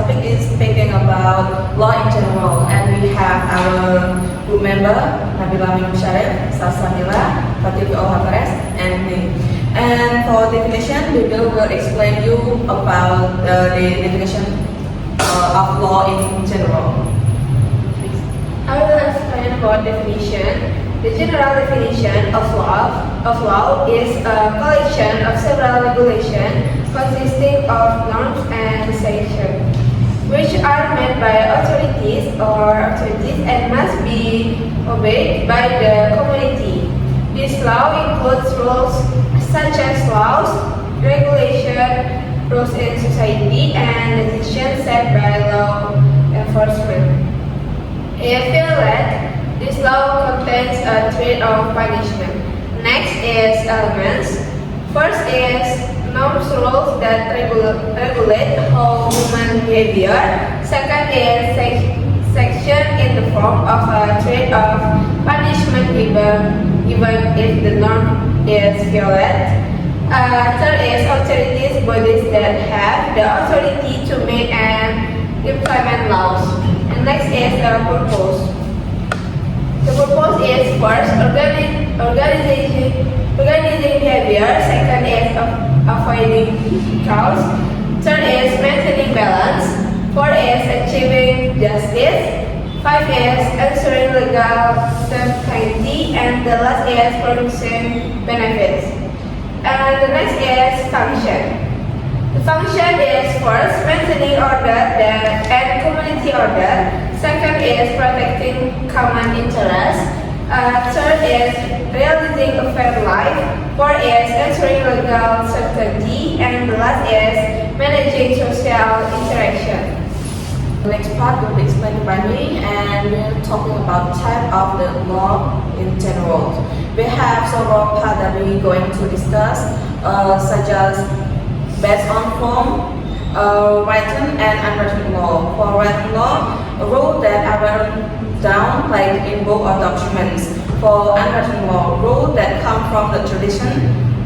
topic is speaking about law in general, and we have our group member Nabila Minum Syarif, Salsamila, Fatih Alvarez, and me. And for definition, we will explain you about the definition of law in general. I will explain about definition. The general definition of law is a collection of several regulations consisting of norms and sanctions, which are made by authorities and must be obeyed by the community. This law includes rules such as laws, regulation, rules in society, and decisions set by law enforcement. If violated, this law contains a threat of punishment. Next is elements. First is norms, rules that regulate how human behavior. Second is sanction in the form of a threat of punishment even if the norm is violated. Third is authorities, bodies that have the authority to make and implement laws. And next is the purpose. The purpose is first organizing behavior. Second is avoiding chaos. Third is maintaining balance. Fourth is achieving justice. Five is ensuring legal certainty, and the last is producing benefits. And the next is function. The function is first maintaining order and community order. Second is protecting common interests. Third is realizing a fair life. Fourth is ensuring legal certainty, and the last is managing social interaction. The next part will be explained by me, and we're talking about type of the law in general. We have several parts that we're going to discuss, such as based on form, written and unwritten law. For written law, a rule that are written down like in book or documents. For unwritten law, rules that come from the tradition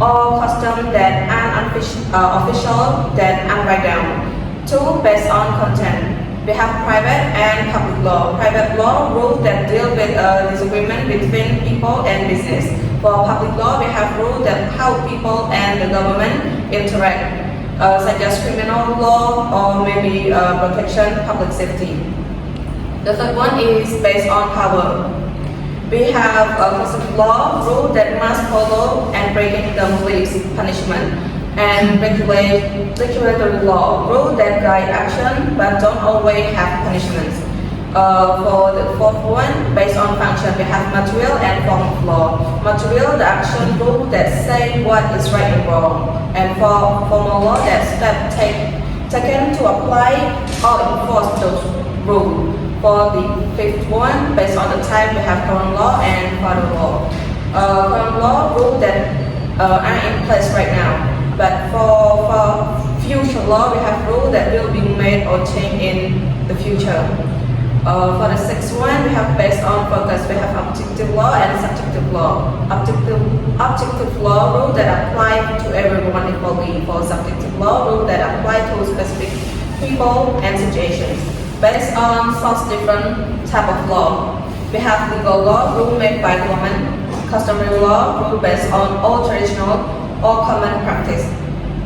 or custom that are official that unwritten down. Two, based on content. We have private and public law. Private law, rules that deal with disagreement between people and business. For public law, we have rules that how people and the government interact, such as criminal law or maybe protection, public safety. The third one is based on power. We have a constitutional law, rule that must follow and breaking them leaves punishment. And regulatory law, rules that guide action but don't always have punishments. For the fourth one, based on function, we have material and form of law. Material, the action rule that say what is right and wrong. And for formal law, that step taken to apply or enforce those rules. For the fifth one, based on the type, we have common law and federal law. Common law, rules that are in place right now. But for future law, we have rules that will be made or changed in the future. For the sixth one, we have based on focus. We have objective law and subjective law. Objective law, rules that apply to everyone equally. For subjective law, rules that apply to specific people and situations. Based on such different type of law, we have legal law, rule made by government. Customary law, rule based on all traditional or common practice.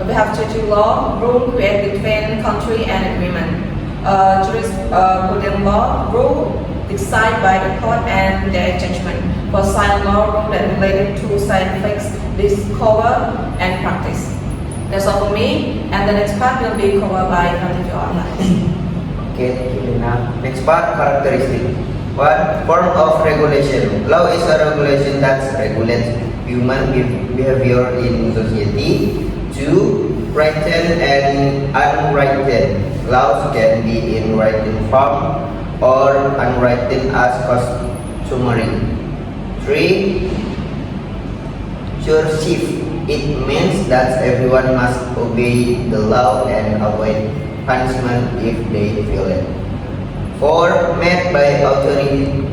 We have treaty law, rule created between country and agreement. Jurisprudence law, rule decided by the court and their judgment. For science law, rule that related to scientific discovery and practice. That's all for me, and the next part will be covered by Fatih Alvarez. Okay, thank you, Lina. Next part, characteristic. One, form of regulation. Law is a regulation that regulates human behavior in society. Two, written and unwritten. Laws can be in written form or unwritten as customary. Three, coercive. It means that everyone must obey the law and avoid punishment if they violate. Four, made by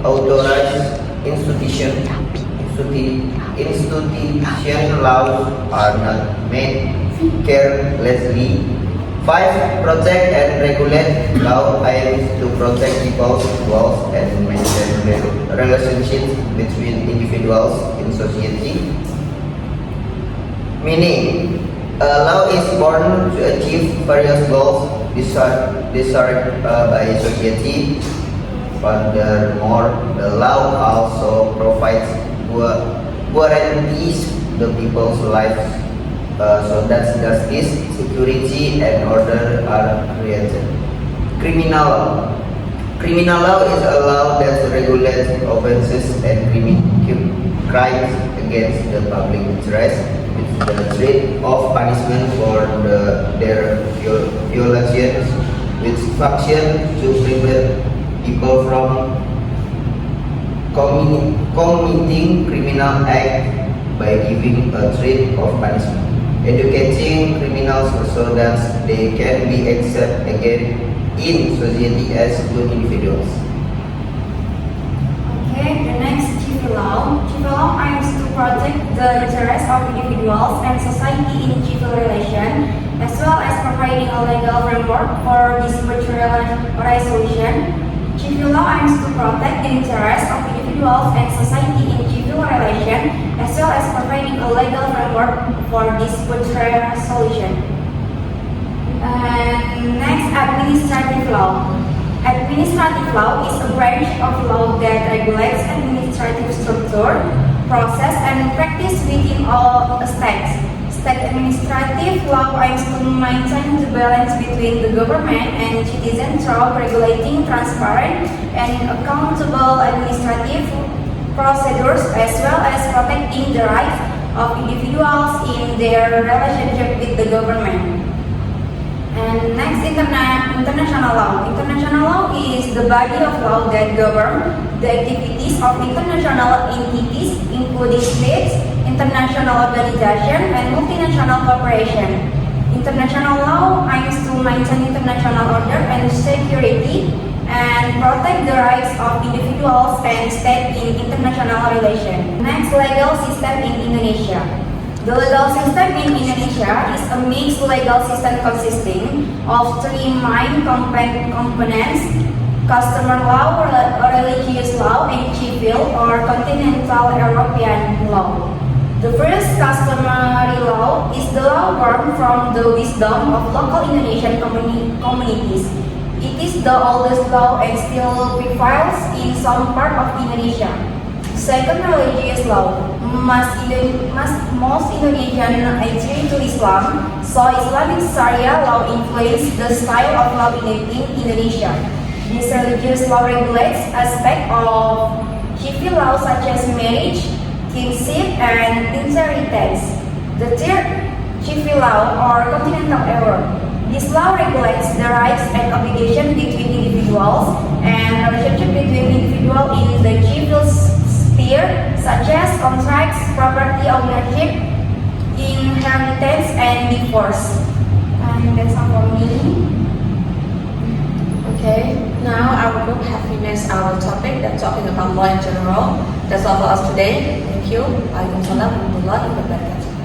authorized institution. Institution laws are not made carelessly. 5. Protect and regulate. Law aims to protect people's rights and maintain relationships between individuals in society. Meaning, a law is born to achieve various goals desired by society. Furthermore, the law also provides guarantees the people's lives so that justice, security, and order are created. Criminal law. Criminal law is a law that regulates offenses and crimes against the public interest, with the threat of punishment for their violations, which function to prevent people from committing criminal act by giving a threat of punishment, educating criminals so that they can be accepted again in society as good individuals. Okay, the next civil law. Civil law aims to protect the interests of individuals and society in civil relation, as well as providing a legal framework for dispute resolution. Civil law aims to protect the interests of individuals and society in civil relation, as well as providing a legal framework for dispute resolution. And next, administrative law. Administrative law is a branch of law that regulates administrative structure, process, and practice within all states. State administrative law aims to maintain the balance between the government and citizens through regulating transparent and accountable administrative procedures, as well as protecting the rights of individuals in their relationship with the government. And next, international law. International law is the body of law that governs the activities of international entities, including states, international organizations, and multinational corporations. International law aims to maintain international order and security and protect the rights of individuals and states in international relations. Next, legal system in Indonesia. The legal system in Indonesia is a mixed legal system consisting of three main components: customer law, religious law, and civil or continental European law. The first, customary law, is the law born from the wisdom of local Indonesian communities. It is the oldest law and still prevails in some part of Indonesia. Second, religious law. Most Indonesian adhere to Islam, so Islamic Sharia law influenced the style of law in Indonesia. This religious law regulates aspects of civil law such as marriage, kinship, and inheritance. The third, civil law or continental Europe. This law regulates the rights and obligations between individuals and relationship between individuals in the civil sphere, such as contracts, property ownership, inheritance, and divorce. And that's all for me. Okay, now our group have finished our topic that's talking about law in general. That's all for us today. Thank you. Waalaikumsalam warahmatullahi wabarakatuh.